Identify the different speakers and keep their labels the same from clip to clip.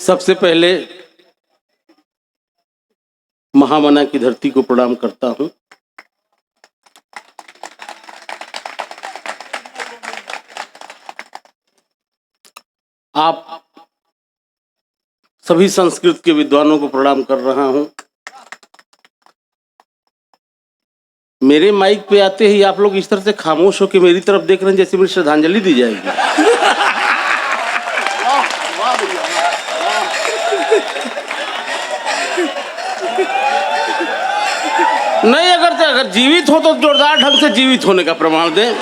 Speaker 1: सबसे पहले महामना की धरती को प्रणाम करता हूं। आप सभी संस्कृत के विद्वानों को प्रणाम कर रहा हूं। मेरे माइक पे आते ही आप लोग इस तरह से खामोश होकर मेरी तरफ देख रहे हैं जैसे मेरी श्रद्धांजलि दी जाएगी। नहीं, अगर जीवित हो तो जोरदार ढंग से जीवित होने का प्रमाण दें।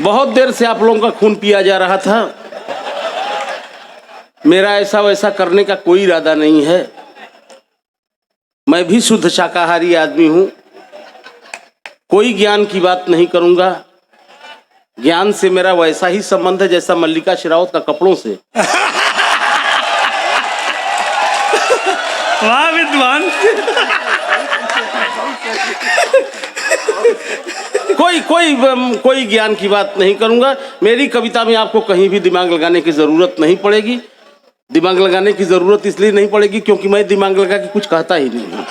Speaker 1: बहुत देर से आप लोगों का खून पिया जा रहा था। मेरा ऐसा वैसा करने का कोई इरादा नहीं है। मैं भी शुद्ध शाकाहारी आदमी हूं। कोई ज्ञान की बात नहीं करूंगा। ज्ञान से मेरा वैसा ही संबंध है जैसा मल्लिका शेरावत का कपड़ों से।
Speaker 2: वाह विद्वान।
Speaker 1: कोई ज्ञान की बात नहीं करूंगा। मेरी कविता में आपको कहीं भी दिमाग लगाने की जरूरत नहीं पड़ेगी। दिमाग लगाने की जरूरत इसलिए नहीं पड़ेगी क्योंकि मैं दिमाग लगा के कुछ कहता ही नहीं हूं।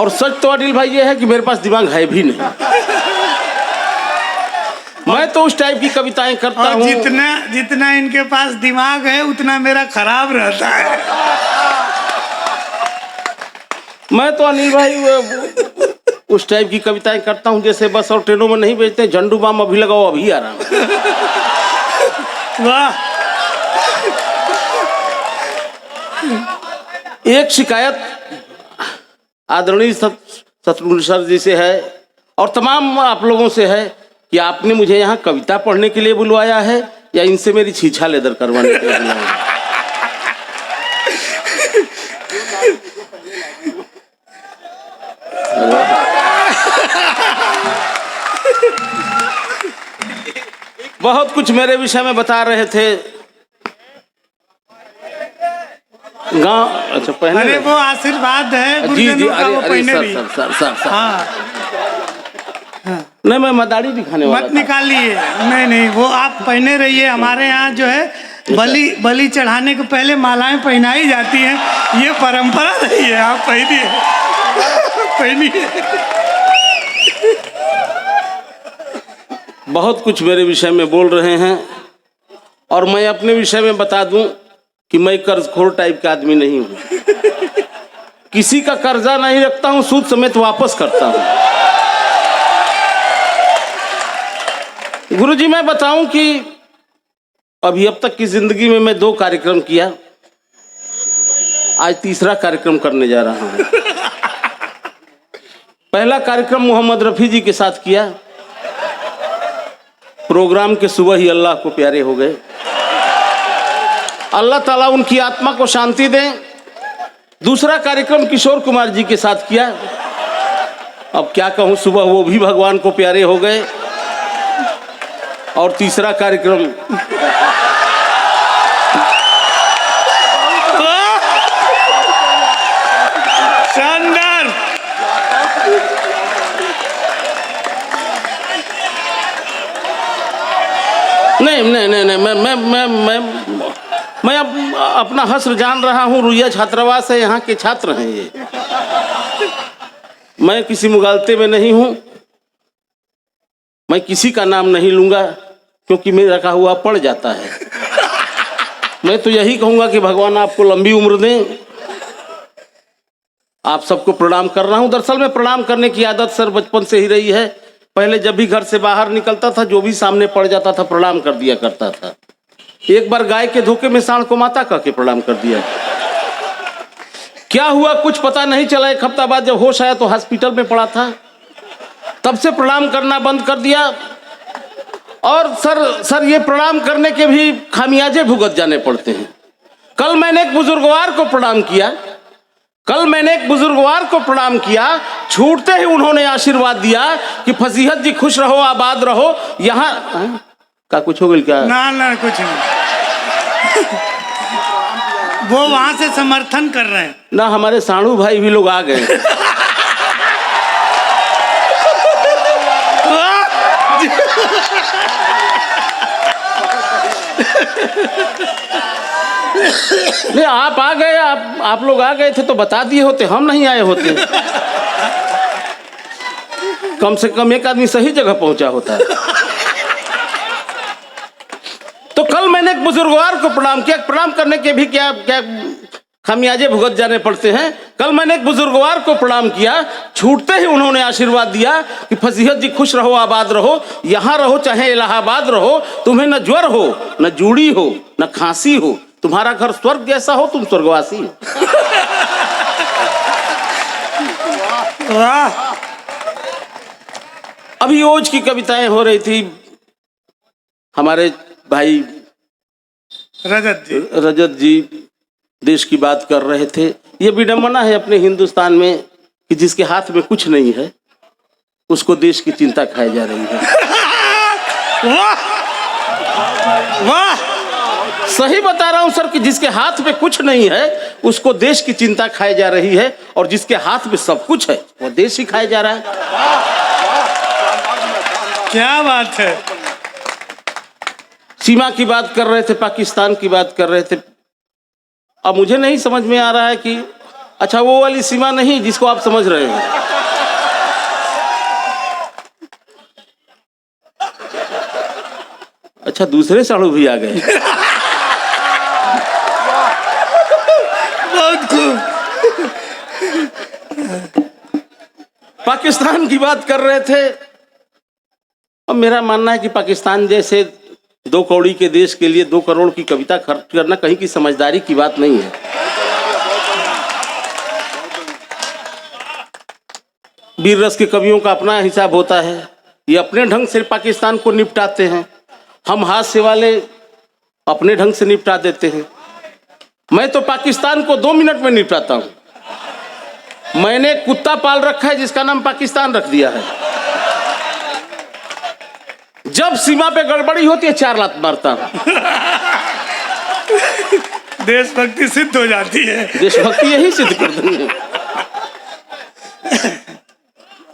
Speaker 1: और सच तो अनिल भाई ये है कि मेरे पास दिमाग है भी नहीं। मैं तो उस टाइप की कविताएं करता हूं।
Speaker 2: जितना इनके पास दिमाग है उतना मेरा खराब रहता है।
Speaker 1: मैं तो अनिल भाई उस टाइप की कविताएं करता हूं जैसे बस और ट्रेनों में नहीं बेचते, झंडू बाम अभी लगाओ अभी आ रहा हूं।
Speaker 2: वाह।
Speaker 1: एक शिकायत आदरणीय शत्रुघ्न सर जी से है और तमाम आप लोगों से है कि आपने मुझे यहाँ कविता पढ़ने के लिए बुलवाया है या इनसे मेरी छीछा लेदर करवाने के लिए बुलवाया है। बहुत कुछ मेरे विषय में बता रहे थे। गाँव अच्छा पहले।
Speaker 2: अरे वो आशीर्वाद है
Speaker 1: जी जी।
Speaker 2: का, वो
Speaker 1: अरे सर।
Speaker 2: हाँ।
Speaker 1: नहीं, मैं मदारी दिखाने वाला
Speaker 2: मत निकालिए। नहीं, वो आप पहने रहिए। हमारे यहाँ जो है बलि चढ़ाने के पहले मालाएं पहनाई जाती हैं। ये परंपरा रही है। आप पहनिए।
Speaker 1: बहुत कुछ मेरे विषय में बोल रहे हैं और मैं अपने विषय में बता दूं कि मैं कर्जखोर टाइप का आदमी नहीं हूं। किसी का कर्जा नहीं रखता हूं, सूद समेत वापस करता हूं। गुरुजी मैं बताऊं कि अभी अब तक की जिंदगी में मैं 2 कार्यक्रम किया। आज तीसरा कार्यक्रम करने जा रहा हूं। पहला कार्यक्रम मोहम्मद रफी जी के साथ किया। प्रोग्राम के सुबह ही अल्लाह को प्यारे हो गए। अल्लाह ताला उनकी आत्मा को शांति दें। दूसरा कार्यक्रम किशोर कुमार जी के साथ किया। अब क्या कहूं, सुबह वो भी भगवान को प्यारे हो गए। और तीसरा कार्यक्रम
Speaker 2: शानदार।
Speaker 1: नहीं, मैं अब अपना हस्र जान रहा हूँ। रुइया छात्रावास है, यहाँ के छात्र हैं ये। मैं किसी मुगालते में नहीं हूँ। मैं किसी का नाम नहीं लूंगा क्योंकि मेरा कहा हुआ पड़ जाता है। मैं तो यही कहूंगा कि भगवान आपको लंबी उम्र दें। आप सबको प्रणाम कर रहा हूँ। दरअसल में प्रणाम करने की आदत सर बचपन से ही रही है। पहले जब भी घर से बाहर निकलता था जो भी सामने पड़ जाता था प्रणाम कर दिया करता था। एक बार गाय के धोखे में सांड को माता कह के प्रणाम कर दिया। क्या हुआ कुछ पता नहीं चला। 1 हफ्ता बाद जब होश आया तो हॉस्पिटल में पड़ा था। तब से प्रणाम करना बंद कर दिया। और सर ये प्रणाम करने के भी खामियाजे भुगत जाने पड़ते हैं। कल मैंने एक बुजुर्गवार को प्रणाम किया। छूटते ही उन्होंने आशीर्वाद दिया कि फसीहत जी खुश रहो, आबाद रहो। यहाँ का कुछ हो गया क्या?
Speaker 2: ना कुछ नहीं। वो वहां से समर्थन कर रहे हैं
Speaker 1: ना। हमारे साणु भाई भी लोग आ गए। नहीं, आप आ गए, आप लोग आ गए थे तो बता दिए होते, हम नहीं आए होते। कम से कम एक आदमी सही जगह पहुंचा होता। तो कल मैंने एक बुजुर्गवार को प्रणाम किया। प्रणाम करने के भी क्या क्या खामियाजे भुगत जाने पड़ते हैं। कल मैंने एक बुजुर्गवार को प्रणाम किया, छूटते ही उन्होंने आशीर्वाद दिया कि फजीहत जी खुश रहो, आबाद रहो, यहाँ रहो चाहे इलाहाबाद रहो, तुम्हें न ज्वर हो, न जूड़ी हो, न खांसी हो, तुम्हारा घर स्वर्ग जैसा हो, तुम स्वर्गवासी हो।
Speaker 2: वाह।
Speaker 1: अभी ओज की कविताएं हो रही थी, हमारे भाई रजत जी देश की बात कर रहे थे। ये विडंबना है अपने हिंदुस्तान में कि जिसके हाथ में कुछ नहीं है उसको देश की चिंता खाई जा रही है।
Speaker 2: वाह वाह,
Speaker 1: सही बता रहा हूं सर कि जिसके हाथ में कुछ नहीं है उसको देश की चिंता खाई जा रही है, और जिसके हाथ में सब कुछ है वो देश ही खाया जा रहा है।
Speaker 2: क्या बात है।
Speaker 1: सीमा की बात कर रहे थे, पाकिस्तान की बात कर रहे थे। अब मुझे नहीं समझ में आ रहा है कि अच्छा वो वाली सीमा नहीं जिसको आप समझ रहे हैं। अच्छा दूसरे साड़ू भी आ गए।
Speaker 2: बहुत खूब।
Speaker 1: पाकिस्तान की बात कर रहे थे। अब मेरा मानना है कि पाकिस्तान जैसे 2 कौड़ी के देश के लिए 2 करोड़ की कविता खर्च करना कहीं की समझदारी की बात नहीं है। वीर रस के कवियों का अपना हिसाब होता है, ये अपने ढंग से पाकिस्तान को निपटाते हैं। हम हास्य वाले अपने ढंग से निपटा देते हैं। मैं तो पाकिस्तान को 2 मिनट में निपटाता हूं। मैंने कुत्ता पाल रखा है जिसका नाम पाकिस्तान रख दिया है। जब सीमा पे गड़बड़ी होती है 4 लात मारता हूं।
Speaker 2: देशभक्ति सिद्ध हो जाती है।
Speaker 1: देशभक्ति यही सिद्ध कर देंगे।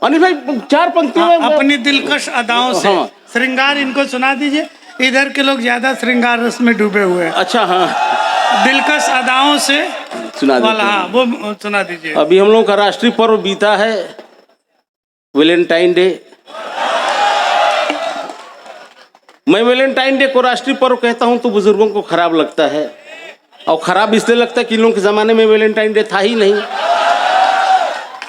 Speaker 1: अनिल भाई 4 पंक्तियों में
Speaker 2: अपनी दिलकश अदाओं से
Speaker 1: हाँ।
Speaker 2: श्रृंगार इनको सुना दीजिए। इधर के लोग ज्यादा श्रृंगार रस में डूबे हुए हैं।
Speaker 1: अच्छा हाँ
Speaker 2: दिलकश अदाओं से
Speaker 1: सुना
Speaker 2: वाला,
Speaker 1: देते
Speaker 2: हाँ
Speaker 1: हैं।
Speaker 2: वो सुना दीजिए।
Speaker 1: अभी हम लोग का राष्ट्रीय पर्व बीता है, वैलेंटाइन डे। मैं वैलेंटाइन डे को राष्ट्रीय पर्व कहता हूं तो बुजुर्गों को खराब लगता है, और खराब इसलिए लगता है कि इन लोगों के जमाने में वैलेंटाइन डे था ही नहीं।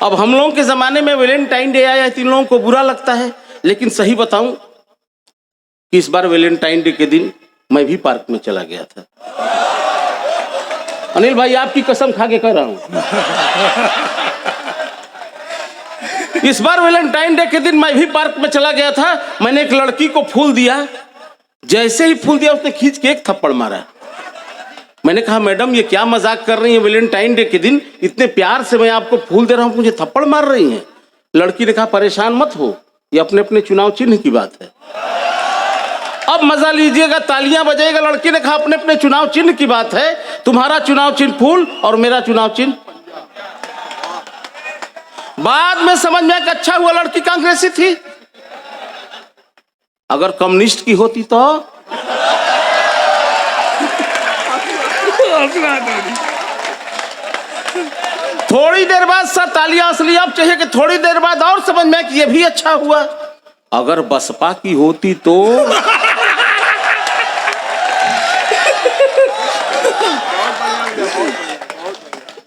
Speaker 1: अब हम लोगों के जमाने में वैलेंटाइन डे आया है तो इन लोगों को बुरा लगता है। लेकिन सही बताऊं कि इस बार वैलेंटाइन डे के दिन मैं भी पार्क में चला गया था। अनिल भाई आपकी कसम खा के कह रहा हूं, इस बार वैलेंटाइन डे के दिन मैं भी पार्क में चला गया था। मैंने एक लड़की को फूल दिया, जैसे ही फूल दिया उसने खींच के एक थप्पड़ मारा। मैंने कहा मैडम ये क्या मजाक कर रही है, वैलेंटाइन डे के दिन इतने प्यार से मैं आपको फूल दे रहा हूं, मुझे थप्पड़ मार रही हैं। लड़की ने कहा परेशान मत हो, ये अपने अपने चुनाव चिन्ह की बात है। अब मजा लीजिएगा, तालियां बजाएगा। लड़की ने कहा अपने अपने चुनाव चिन्ह की बात है, तुम्हारा चुनाव चिन्ह फूल और मेरा चुनाव चिन्ह। बाद में समझ में आया कि अच्छा हुआ लड़की कांग्रेसी थी, अगर कम्युनिस्ट की होती तो थोड़ी देर बाद सर तालियां असली। अब चाहिए कि थोड़ी देर बाद और समझ में कि ये भी अच्छा हुआ। अगर बसपा की होती तो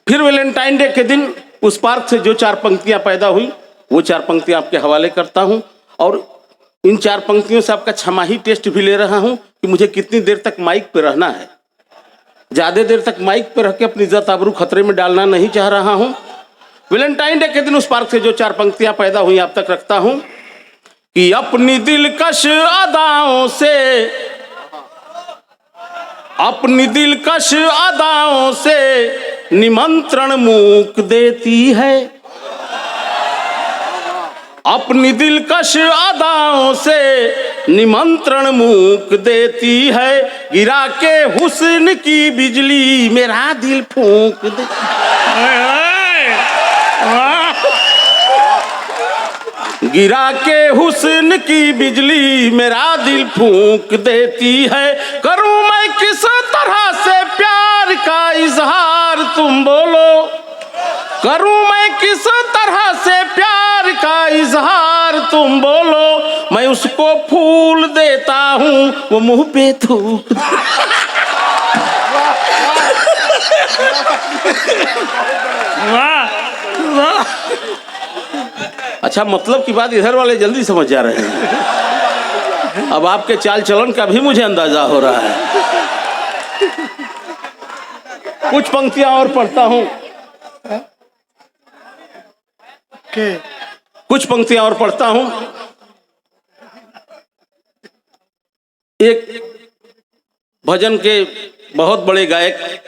Speaker 1: फिर वैलेंटाइन डे के दिन उस पार्क से जो 4 पंक्तियां पैदा हुई वो 4 पंक्तियां आपके हवाले करता हूं, और इन 4 पंक्तियों से आपका छमाही टेस्ट भी ले रहा हूं कि मुझे कितनी देर तक माइक पे रहना है। ज्यादा देर तक माइक पे रह के अपनी इज्जत आबरू खतरे में डालना नहीं चाह रहा हूं। वैलेंटाइन डे के दिन उस पार्क से जो 4 पंक्तियां पैदा हुई आप तक रखता हूं कि अपनी दिलकश अदाओं से, अपनी दिलकश अदाओं से निमंत्रण मूक देती है, अपनी दिलकश अदाओं से निमंत्रण मूक देती है, गिरा के हुस्न की बिजली मेरा दिल फूंक दे। गिरा के हुस्न की बिजली मेरा दिल फूंक देती है, करूं मैं किस तरह से प्यार का इजहार तुम बोलो, करूं मैं किस तरह से प्यार का इजहार तुम बोलो, मैं उसको फूल देता हूं वो मुंह पे थूक।
Speaker 2: वाह वाह।
Speaker 1: अच्छा, मतलब की बात इधर वाले जल्दी समझ जा रहे हैं। अब आपके चाल चलन का भी मुझे अंदाजा हो रहा है। कुछ पंक्तियां और पढ़ता हूं, कुछ पंक्तियां और पढ़ता हूं। एक भजन के बहुत बड़े गायक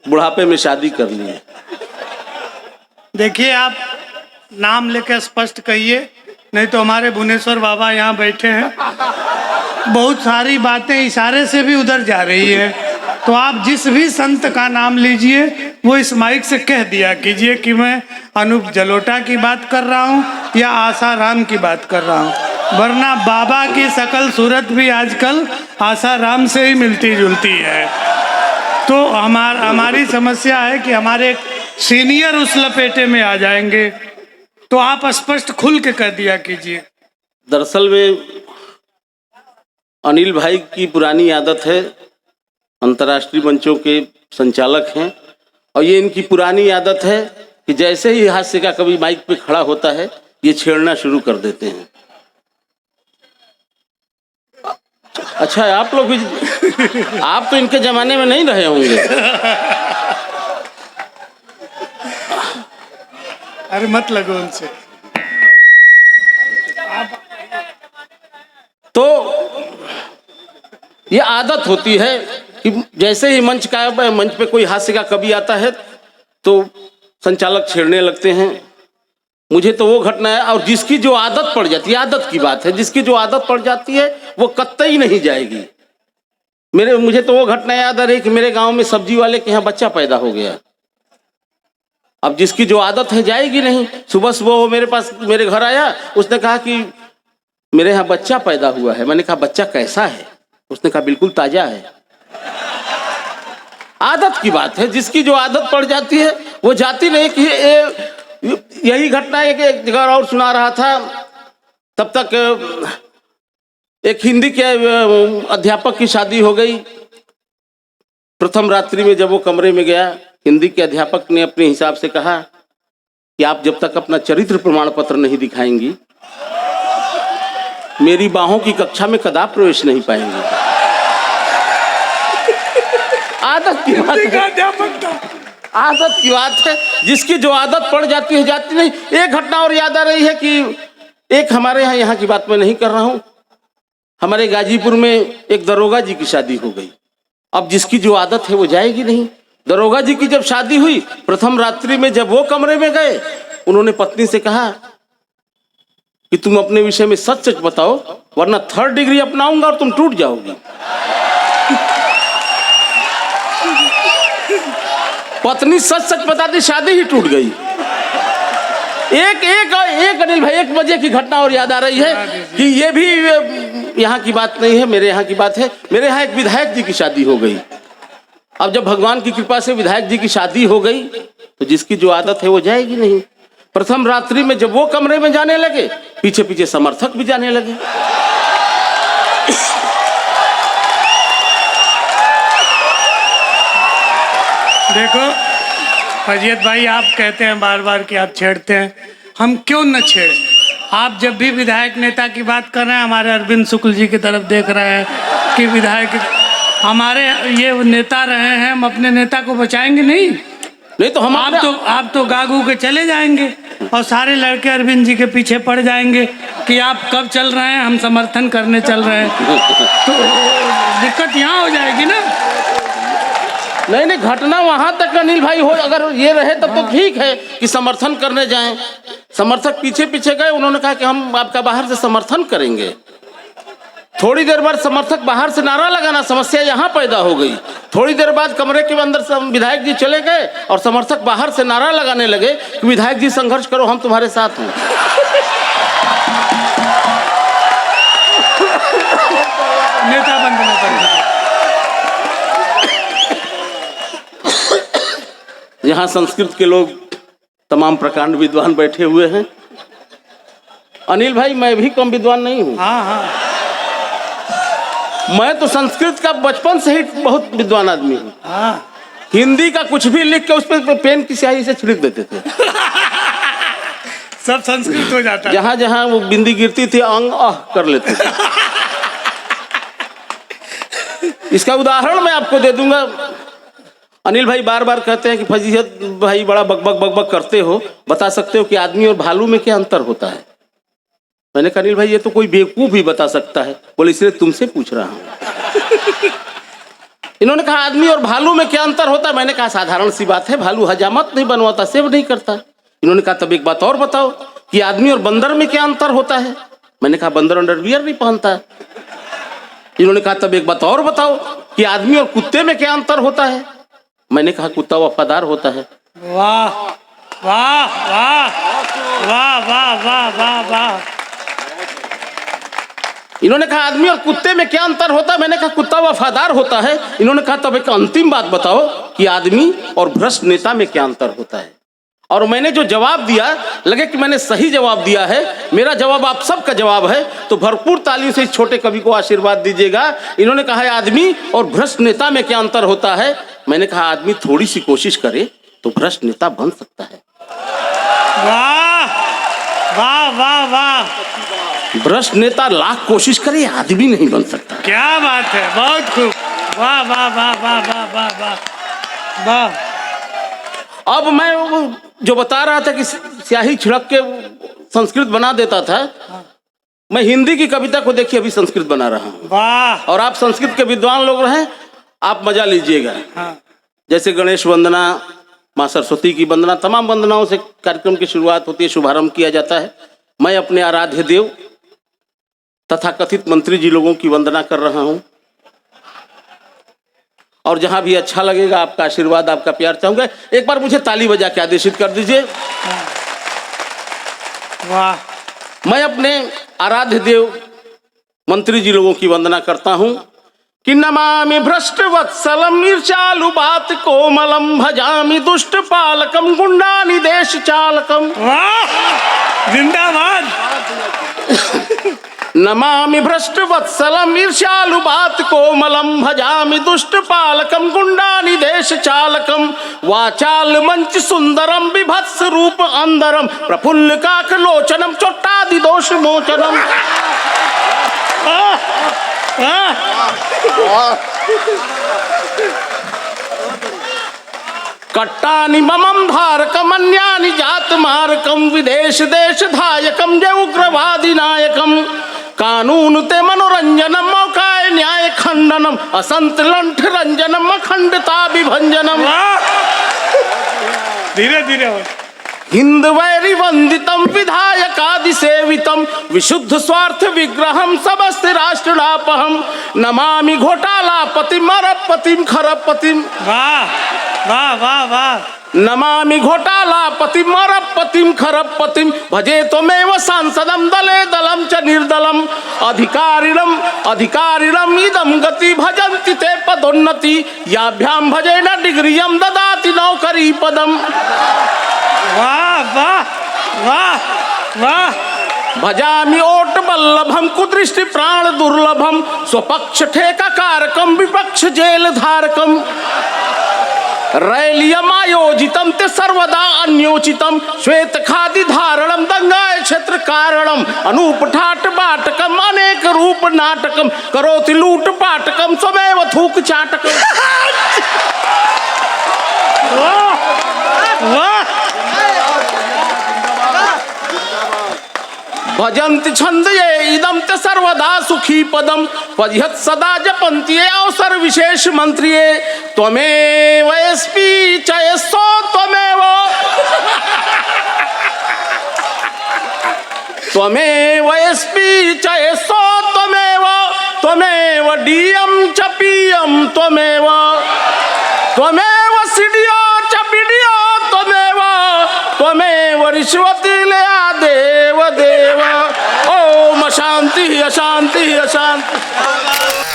Speaker 1: बुढ़ापे में शादी कर लिए।
Speaker 2: देखिए, आप नाम लेकर स्पष्ट कहिए, नहीं तो हमारे भुवनेश्वर बाबा यहाँ बैठे हैं, बहुत सारी बातें इशारे से भी उधर जा रही है। तो आप जिस भी संत का नाम लीजिए वो इस माइक से कह दिया कीजिए कि मैं अनूप जलोटा की बात कर रहा हूँ या आसाराम की बात कर रहा हूँ, वरना बाबा की शकल सूरत भी आजकल आसाराम से ही मिलती जुलती है। तो हमारी समस्या है कि हमारे सीनियर उस लपेटे में आ जाएंगे, तो आप स्पष्ट खुल के कह दिया कीजिए।
Speaker 1: दरअसल में अनिल भाई की पुरानी आदत है, अंतर्राष्ट्रीय मंचों के संचालक हैं, और ये इनकी पुरानी आदत है कि जैसे ही हास्य का कभी माइक पे खड़ा होता है ये छेड़ना शुरू कर देते हैं। अच्छा, आप लोग भी, आप तो इनके जमाने में नहीं रहे होंगे।
Speaker 2: अरे मत लगो उनसे।
Speaker 1: तो ये आदत होती है कि जैसे ही मंच पे कोई हास्य का कवि आता है तो संचालक छेड़ने लगते हैं। मुझे तो वो घटना है, और जिसकी जो आदत पड़ जाती है, आदत की बात है, जिसकी जो आदत पड़ जाती है वो कतई नहीं जाएगी। मुझे तो वो घटना याद आ रही कि मेरे गांव में सब्जी वाले के यहाँ बच्चा पैदा हो गया। अब जिसकी जो आदत है जाएगी नहीं। सुबह सुबह वो मेरे घर आया, उसने कहा कि मेरे यहाँ बच्चा पैदा हुआ है। मैंने कहा बच्चा कैसा है? उसने कहा बिल्कुल ताजा है। आदत की बात है, जिसकी जो आदत पड़ जाती है वो जाती नहीं। कि यही घटना एक जगह और सुना रहा था, तब तक एक हिंदी के अध्यापक की शादी हो गई। प्रथम रात्रि में जब वो कमरे में गया, हिंदी के अध्यापक ने अपने हिसाब से कहा कि आप जब तक अपना चरित्र प्रमाण पत्र नहीं दिखाएंगी मेरी बाहों की कक्षा में कदापि प्रवेश नहीं पाएंगे। आदत की बात है, आदत की बात है, जिसकी जो आदत पड़ जाती है जाती नहीं। एक घटना और याद आ रही है कि एक हमारे यहाँ की बात मैं नहीं कर रहा हूँ, हमारे गाजीपुर में एक दरोगा जी की शादी हो गई। अब जिसकी जो आदत है वो जाएगी नहीं। दरोगा जी की जब शादी हुई, प्रथम रात्रि में जब वो कमरे में गए, उन्होंने पत्नी से कहा कि तुम अपने विषय में सच सच बताओ, वरना 3rd डिग्री अपनाऊंगा और तुम टूट जाओगी। पत्नी सच सच बताती, शादी ही टूट गई। एक अनिल भाई 1 बजे की घटना और याद आ रही है कि ये भी यहाँ की बात नहीं है, मेरे यहाँ की बात है। मेरे यहाँ एक विधायक जी की शादी हो गई। अब जब भगवान की कृपा से विधायक जी की शादी हो गई तो जिसकी जो आदत है वो जाएगी नहीं। प्रथम रात्रि में जब वो कमरे में जाने लगे, पीछे पीछे समर्थक भी जाने लगे।
Speaker 2: देखो फजीयत भाई, आप कहते हैं बार बार कि आप छेड़ते हैं, हम क्यों न छेड़। आप जब भी विधायक नेता की बात कर रहे हैं, हमारे अरविंद शुक्ल जी की तरफ देख रहे हैं कि विधायक हमारे ये नेता रहे हैं, हम अपने नेता को बचाएंगे नहीं तो हम आप तो गागू के चले जाएंगे और सारे लड़के अरविंद जी के पीछे पड़ जाएंगे कि आप कब चल रहे हैं, हम समर्थन करने चल रहे हैं। तो दिक्कत यहाँ हो जाएगी ना।
Speaker 1: नहीं, घटना वहां तक अनिल भाई हो, अगर ये रहे तब तो ठीक है कि समर्थन करने जाएं। समर्थक पीछे पीछे गए, उन्होंने कहा कि हम आपका बाहर से समर्थन करेंगे। थोड़ी देर बाद समर्थक बाहर से नारा लगाना, समस्या यहाँ पैदा हो गई। थोड़ी देर बाद कमरे के अंदर से विधायक जी चले गए और समर्थक बाहर से नारा लगाने लगे कि विधायक जी संघर्ष करो, हम तुम्हारे साथ हैं।
Speaker 2: नेता बन गए पड़ेगा।
Speaker 1: यहाँ संस्कृत के लोग तमाम प्रकांड विद्वान बैठे हुए हैं। अनिल भाई, मैं भी कम विद्वान नहीं हूँ।
Speaker 2: हाँ हाँ,
Speaker 1: मैं तो संस्कृत का बचपन से ही बहुत विद्वान आदमी हूँ।
Speaker 2: हाँ।
Speaker 1: हिंदी का कुछ भी लिख के उस पर पेन की स्याही से छिड़क देते थे।
Speaker 2: सब संस्कृत हो जाता है।
Speaker 1: जहाँ जहाँ वो बिंदी गिरती थी अंग कर लेते थे। इसका उदाहरण मैं आपको दे दूंगा। अनिल भाई बार बार कहते हैं कि फजीहत भाई बड़ा बकबक बकबक करते हो, बता सकते हो कि आदमी और भालू में क्या अंतर होता है? मैंने कहा अनिल भाई ये तो कोई बेवकूफ भी बता सकता है। बोले इसलिए तुमसे पूछ रहा हूँ। इन्होंने कहा आदमी और भालू में क्या अंतर होता है? मैंने कहा साधारण सी बात है, भालू हजामत नहीं बनवाता, सेव नहीं करता। इन्होंने कहा तब एक बात और बताओ कि आदमी और बंदर में क्या अंतर होता है? मैंने कहा बंदर अंडरवियर नहीं पहनता। इन्होंने कहा तब एक बात और बताओ कि आदमी और कुत्ते में क्या अंतर होता है? मैंने कहा कुत्ता वफादार होता है।
Speaker 2: वाह वाह वाह वाह वाह वाह वाह वाह।
Speaker 1: इन्होंने कहा आदमी और कुत्ते में क्या अंतर होता है? मैंने कहा कुत्ता वफादार होता है। इन्होंने कहा तब एक अंतिम बात बताओ कि आदमी और भ्रष्ट नेता में क्या अंतर होता है? और मैंने जो जवाब दिया, लगे कि मैंने सही जवाब दिया है। मेरा जवाब आप सबका जवाब है, तो भरपूर तालियों से इस छोटे कवि को आशीर्वाद दीजिएगा। इन्होंने कहा है आदमी और भ्रष्ट नेता में क्या अंतर होता है? मैंने कहा आदमी थोड़ी सी कोशिश करे तो भ्रष्ट नेता बन सकता है।
Speaker 2: वाह वाह वाह वाह।
Speaker 1: भ्रष्ट नेता लाख कोशिश करे, आदमी नहीं बन सकता।
Speaker 2: क्या बात है, बहुत खूब। वाह वाह वाह वाह वाह वाह वाह वाह।
Speaker 1: अब मैं वो जो बता रहा था कि स्याही छिड़क के संस्कृत बना देता था, मैं हिंदी की कविता को देखिए अभी संस्कृत बना रहा हूँ।
Speaker 2: वाह।
Speaker 1: और आप संस्कृत के विद्वान लोग रहे, आप मजा लीजिएगा।
Speaker 2: हाँ।
Speaker 1: जैसे गणेश वंदना, माँ सरस्वती की वंदना, तमाम वंदनाओं से कार्यक्रम की शुरुआत होती है, शुभारंभ किया जाता है। मैं अपने आराध्य देव तथा कथित मंत्री जी लोगों की वंदना कर रहा हूँ। और जहां भी अच्छा लगेगा आपका आशीर्वाद, आपका प्यार चाहूंगा। एक बार मुझे ताली बजा के आदेशित कर दीजिए।
Speaker 2: वाह।
Speaker 1: मैं अपने आराध्य देव मंत्री जी लोगों की वंदना करता हूं कि नमामि भ्रष्ट वत्सलम ईर्ष्यालु बात कोमलम भजामि दुष्ट पालकम गुंडानि देश चालकम।
Speaker 2: वाह, जिंदाबाद।
Speaker 1: नमामि भ्रष्ट वत्सलम ईर्ष्यालु बात कोमलम भजामि दुष्ट पालकम गुंडानि देश चालकम। वाचाल मंच सुंदरम विभत्स रूप अंदरम प्रफुल्ल काक लोचनम चोट्टादि दोष मोचनम। कट्टानि ममम धारकम अन्यानि जात मारकम विदेश देश धायकम जय उग्रवादी नायकम। कानून ते मनोरंजनम मौकाय न्याय खंडनम असंत लंठ रंजनम अखंडता विभंजनम।
Speaker 2: धीरे धीरे।
Speaker 1: हिंद वैरी वंदितम विधायकादि सेवितम विशुद्ध स्वार्थ विग्रहम समस्त राष्ट्रनापहम। नमामि घोटाला पतिम अरबपतिम खरबपतिम।
Speaker 2: वाह वाह वाह वाह।
Speaker 1: नमामि घोटाला पतिम अरबपतिम खरबपतिम भजे त्वमेव सांसदम दले दलम च निर्दलम। अधिकारिणम अधिकारिणम इदम गति भजन्ति ते पदोन्नति याभ्याम भजेन डिग्रियम ददाति नौकरी पदम।
Speaker 2: वाह वाह वाह वाह।
Speaker 1: भजामि ओट बल्लभम कुदृष्टि प्राण दुर्लभम स्वपक्ष ठेका कारकम विपक्ष जेल धारकम। रैलियम आयोजितम ते सर्वदा अन्योचितम श्वेत खादि धारणम दंगाय क्षेत्र कारणम अनूप ठाट बाटकम अनेक रूप नाटकम करोति लूट पाटकम स्वमेव थूक चाटकम।
Speaker 2: वाह वाह।
Speaker 1: भजन्ति छंद ये इदम ते सर्वदा सुखी पदम पदिहत सदा जपन्ति ये अवसर विशेष मंत्री त्वमेव एसपी चय सो त्वमेव त्वमेव एसपी चय सो त्वमेव त्वमेव डीएम च पीएम त्वमेव त्वमेव सीडीओ च बीडीओ त्वमेव रिश्वती लया देव देव। ओम अशांति अशांति अशांति।